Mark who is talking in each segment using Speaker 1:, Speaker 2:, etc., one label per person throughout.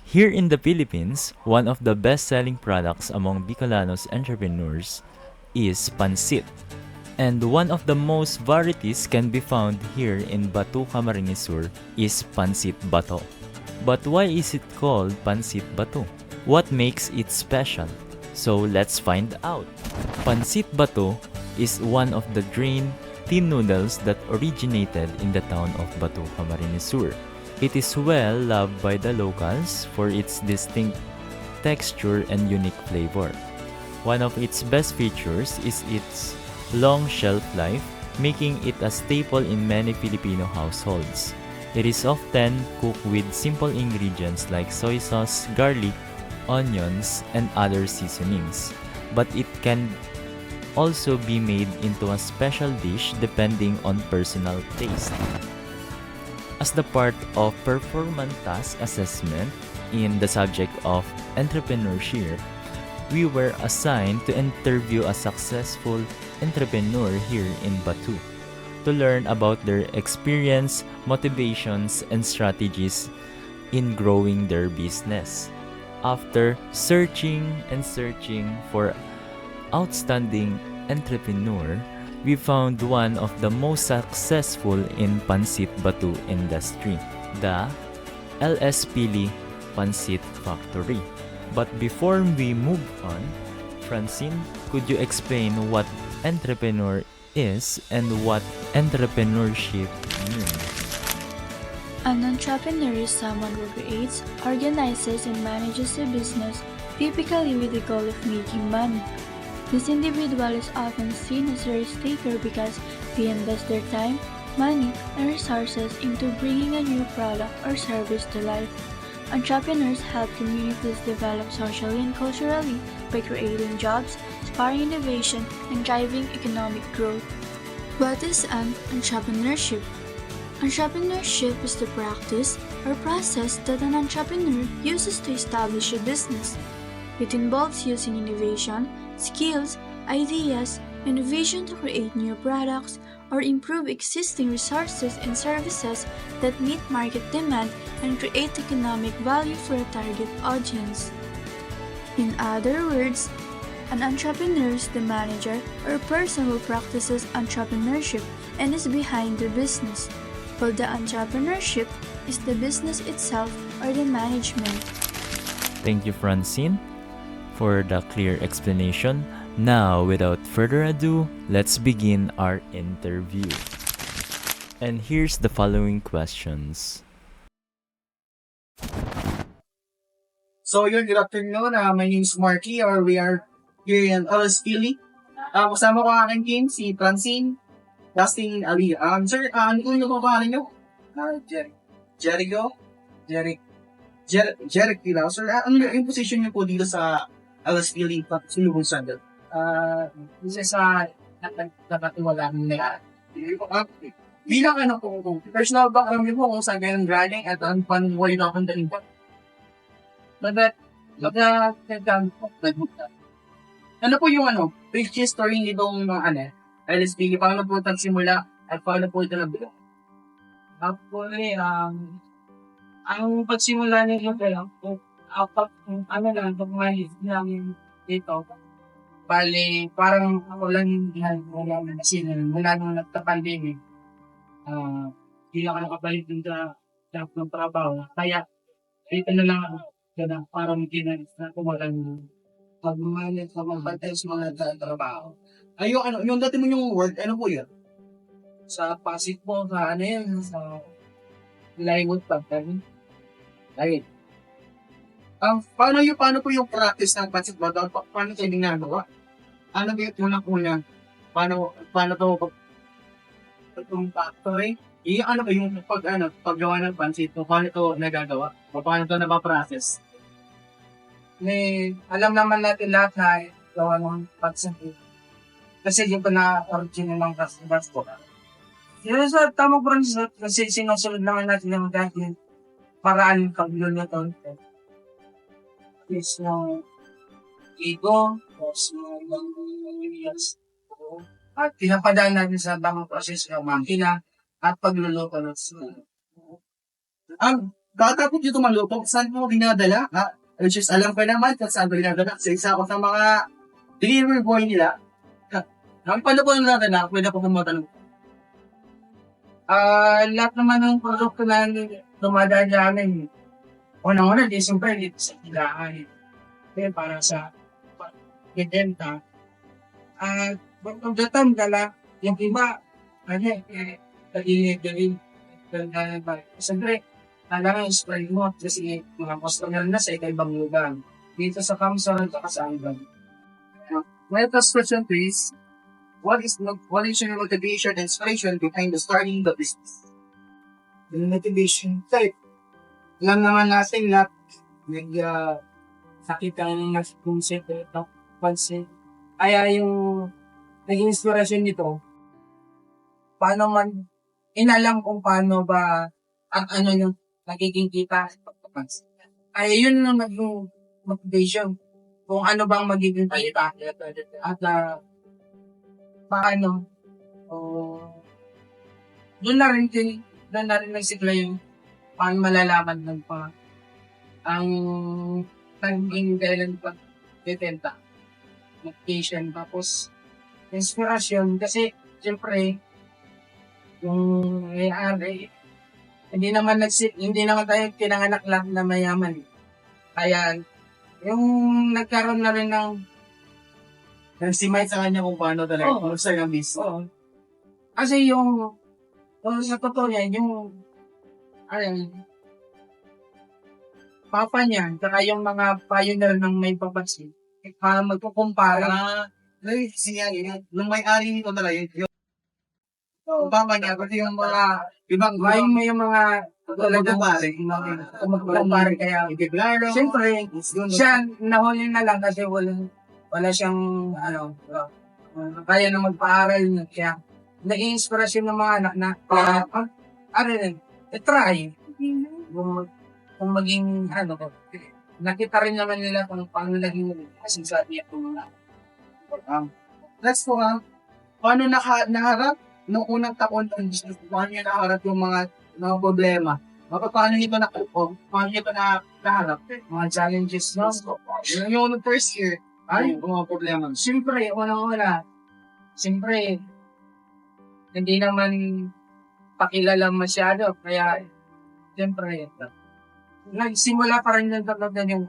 Speaker 1: Here in the Philippines, one of the best-selling products among Bicolanos entrepreneurs is pansit. And one of the most varieties can be found here in Batu, Camarines Sur is Pansit Bato. But why is it called Pansit Bato? What makes it special? So let's find out. Pansit Bato is one of the drained thin noodles that originated in the town of Batu, Camarines Sur. It is well loved by the locals for its distinct texture and unique flavor. One of its best features is its long shelf life, making it a staple in many Filipino households. It is often cooked with simple ingredients like soy sauce, garlic, onions, and other seasonings, but it can also be made into a special dish depending on personal taste. As the part of performance task assessment in the subject of entrepreneurship, we were assigned to interview a successful entrepreneur here in Batu to learn about their experience, motivations, and strategies in growing their business. After searching and searching for outstanding entrepreneur, we found one of the most successful in Pansit Batu industry, the LS Pili Pansit Factory. But before we move on, Francine, could you explain what entrepreneur is and what entrepreneurship means?
Speaker 2: An entrepreneur is someone who creates, organizes, and manages a business, typically with the goal of making money. This individual is often seen as a risk taker because they invest their time, money, and resources into bringing a new product or service to life. Entrepreneurs help communities develop socially and culturally by creating jobs, sparking innovation, and driving economic growth. What is an entrepreneurship? Entrepreneurship is the practice or process that an entrepreneur uses to establish a business. It involves using innovation, skills, ideas, and vision to create new products or improve existing resources and services that meet market demand and create economic value for a target audience. In other words, an entrepreneur is the manager or person who practices entrepreneurship and is behind the business, while the entrepreneurship is the business itself or the management.
Speaker 1: Thank you, Francine, for the clear explanation. Now, without further ado, let's begin our interview. And here's the following questions.
Speaker 3: So yun, good afternoon. My name is Marky, or we are here in LS Philly. Kasama ko ang aking team, si Francine, Dustin, Ali. Sir, ano po yung pangalan nyo? Jeric. Jericho? Jeric Tila. Sir, ano yung position nyo po dito sa LS Philly, Silubong Sandal?
Speaker 4: Isa sa nakatiwala nila.
Speaker 3: Bilang ano po, personal background nyo po kung saan kayo galing at ang panuway na akong daling po. Ano po yung brief history nitong LSP, paano po nagsimula at paano po ito nabuo?
Speaker 4: Actually, ang pagsimula nito lang, pag-malis namin dito, bali, parang ako lang wala nung nagka-pandemic, hindi ako nakabalik dun sa job ng trabaho. Kaya, dito na lang ako, parang ginalis na kumalang
Speaker 3: Pag-manage sa magbantay sa mga trabaho. Ay, yung dati mo yung work, ano po yun?
Speaker 4: sa Pasig po, sa sa Plywood Factory.
Speaker 3: Ay, paano po yung practice ng pansit ba? Paano kayo ginagawa? Ano ba yung unang-una? Paano to
Speaker 4: Itong factory,
Speaker 3: ano ba yung paggawa ng pansit? Paano to nagagawa? Paano to napaprocess?
Speaker 4: alam naman natin lahat na gawa ng pagsabi. Kasi yung na-original ng customers ko. Yun sa tamang proseso, kasi sinusunod naman natin yung dahil paraan paglo nito. Is ng ego, tapos ng years. At pinapadaan natin sa tamang proseso ng makina at pagluluto ng sila.
Speaker 3: Katapos dito maluto, saan mo dinadala? Which is, alam ko naman kung saan ko dinadala. Kasi isa ako sa mga delivery boy nila. Ang paano po dinadala? Pwede po kumatanong.
Speaker 4: Lahat naman ng produkto na dumadaan sa amin, unang-una, di siyempre dito sa tindahan. Kaya para sa bibenta. But of the time, yung iba, dali. Siyempre, kailangan spray mo kasi mga customer na sa ibang lugar. Dito sa Kamsar at sa Anggan.
Speaker 3: My first question please. What is your motivation and inspiration behind the starting the business?
Speaker 4: Yung motivation type. Alam naman natin lahat, nakita ng concept ito, concept. Kaya yung naging inspirasyon nito, paano man, inalam kung paano ba ang ano yung nagiging kita sa pagpapansin. Kaya yun yung naging motivation kung ano bang magiging kita at paano doon na rin nagsikla yung paano malalaman ng ang naging kailan pagbibenta motivation tapos inspirasyon kasi siyempre yung may-ari hindi naman tayo kinanganak lang na mayaman. Kaya yung nagkaroon na rin ng
Speaker 3: Nag-estimate sa kanya kung paano talaga.
Speaker 4: Oo.
Speaker 3: Kung saan ang business.
Speaker 4: oo. Kasi yung sa totoo niya, yung papa niya, saka yung mga pioneer ng may papansin, magkukumpara.
Speaker 3: Nung may-ari nito talaga, yung papa niya, kasi yung mga ibang
Speaker 4: May mga talagang magkukumpara kaya.
Speaker 3: Ibiglaro.
Speaker 4: Siyempre, siya nahuli na lang kasi wala siyang kaya na magpaaral kaya nai-inspirasyon ng mga anak na try kung maging nakita rin naman nila kung paano naging kasi sa niya
Speaker 3: Next po paano naharap nung unang taon ng business? Paano niya naharap yung mga problema? Paano nito naharap?
Speaker 4: mga challenges no?
Speaker 3: Yung first year, yung mga problema.
Speaker 4: Siyempre, unang-una, hindi naman pakilala masyado. Kaya, siyempre, nagsimula pa rin ng yung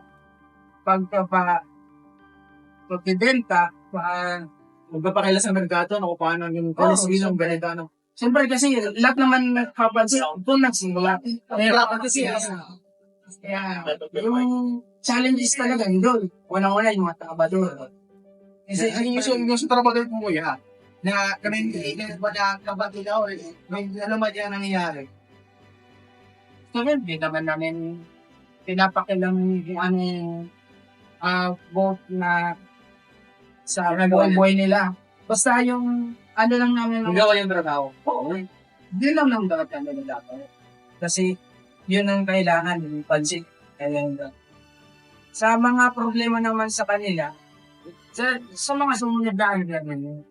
Speaker 4: pagbibenta.
Speaker 3: Magpapakila sa merkado kung paano yung policy ng ganito.
Speaker 4: Siyempre, kasi lahat naman nagpapansin, doon nagsimula. Kaya, yung challenges talaga, doon. Unang-una, yung mga trabador.
Speaker 3: Kasi yung sa trabaho mo kuya, na kami ba na kabati ka or may alam ba dyan nangyayari?
Speaker 4: So, hindi naman namin pinapakilang yung both na sa buhay nila. Basta yung lang namin
Speaker 3: Gawa yung trabaho.
Speaker 4: Oo. Yun lang nang dapat kasi yun ang kailangan, yung pansin. Sa mga problema naman sa kanila, sa mga sumunod na naman,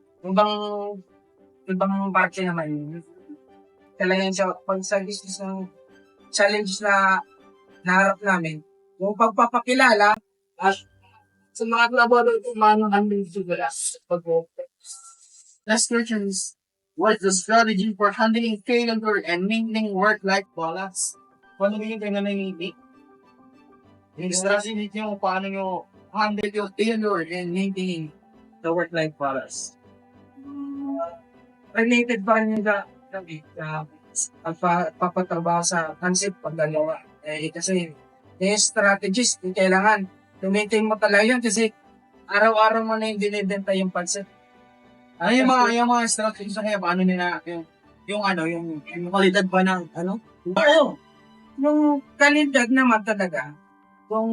Speaker 4: ibang parte naman, talagang pag sa business ng challenges na naharap namin, yung pagpapakilala at sa mga trabaho kung paano namin sigura
Speaker 3: Last question is, what's the strategy for handling failure and maintaining work-life balance? Paano yung kaya nangyayari? Yung strategy nyo, paano nyo handle yung failure and maintaining the work-life balance?
Speaker 4: related pa rin sa pagpapatrabaho sa concept pagdalawa. Kasi yung strategies, yung kailangan maintain mo talaga yun kasi araw-araw mo na yung dinibenta yung concept.
Speaker 3: Ano yung mga strategies na kaya paano nila yung kalidad ba ng
Speaker 4: Oo. Yung kalidad naman talaga, kung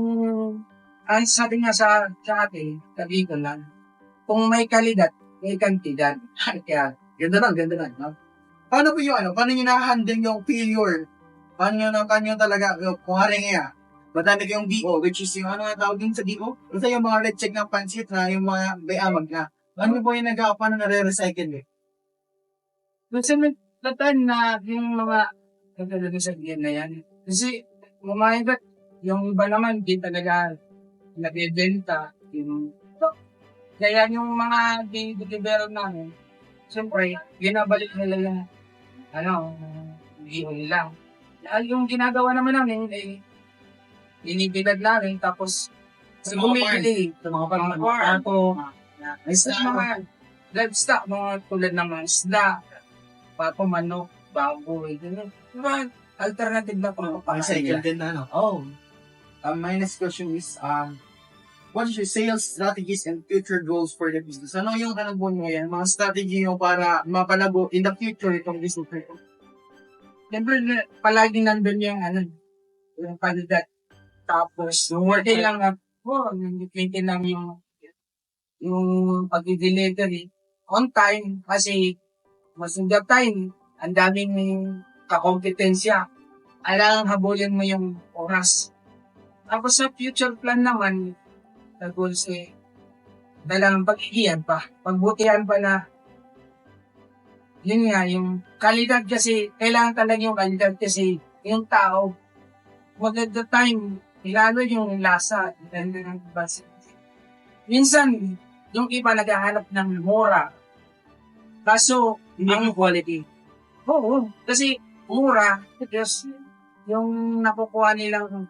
Speaker 4: ang sabi nga sa atin, sabi ko lang, kung may kalidad, may kantidad. Kaya,
Speaker 3: ganda lang. No? Paano po paano nyo na-handle yung failure? Paano nyo talaga, kung haring madami kayong DO, which is yung tawag din sa DO? Kasi yung mga red check ng pansit na yung mga bayamag na. Ano po yung paano na-recycle eh?
Speaker 4: Kasi may tatan na yung mga katulad sa diyan na yan. Kasi Lumayan yung iba naman, di talaga nabibenta. Kaya yung mga delivery namin, siyempre, ginabalik nila yung, video nila. Yung ginagawa naman namin, inibilad namin, tapos, bumibili.
Speaker 3: Sa mga
Speaker 4: Pato,
Speaker 3: Nice
Speaker 4: sa mga livestock, mga tulad ng mga isda, pato, manok, baboy, gano'n. Diba, alternative na
Speaker 3: Pang
Speaker 4: pangkain
Speaker 3: cycle
Speaker 4: nila.
Speaker 3: din na, no? Oh. My next question is, what is your sales strategies and future goals for the business? Ano yung po nyo yan? Mga strategy nyo para mapalago in the future itong business na ito?
Speaker 4: Siyempre, palagi nandun yung kandidat. Tapos, working lang maintain lang yung pag-delivery on time kasi most of the time, ang daming kakompetensya. Kailangan habulin mo yung oras. Tapos sa future plan naman, na goals kailangan pag-igihan pa. Pagbutihan pa na, yun nga, yung kalidad kasi, kailangan talaga yung kalidad kasi yung tao, most of the time, lalo yung lasa, depende ng base. Minsan, yung iba naghahanap ng mura. Kaso, ang quality. Oo, kasi mura, because yung nakukuha nilang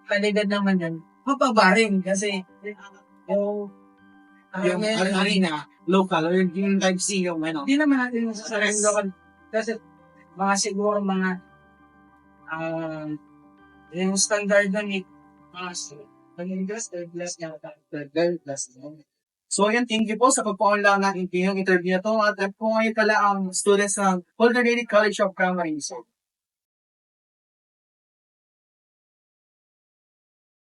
Speaker 4: kalidad naman yun, mababa rin kasi yung
Speaker 3: Arena, local, or yung type C yung ano.
Speaker 4: hindi naman natin masasarang local. Kasi mga siguro mga yung standard na meat, mga third class niya.
Speaker 3: So, ayan, thank you po sa pagpaunla ng yung interview na to. At po ngayon pala ang students ng Colgate College of Primary. So,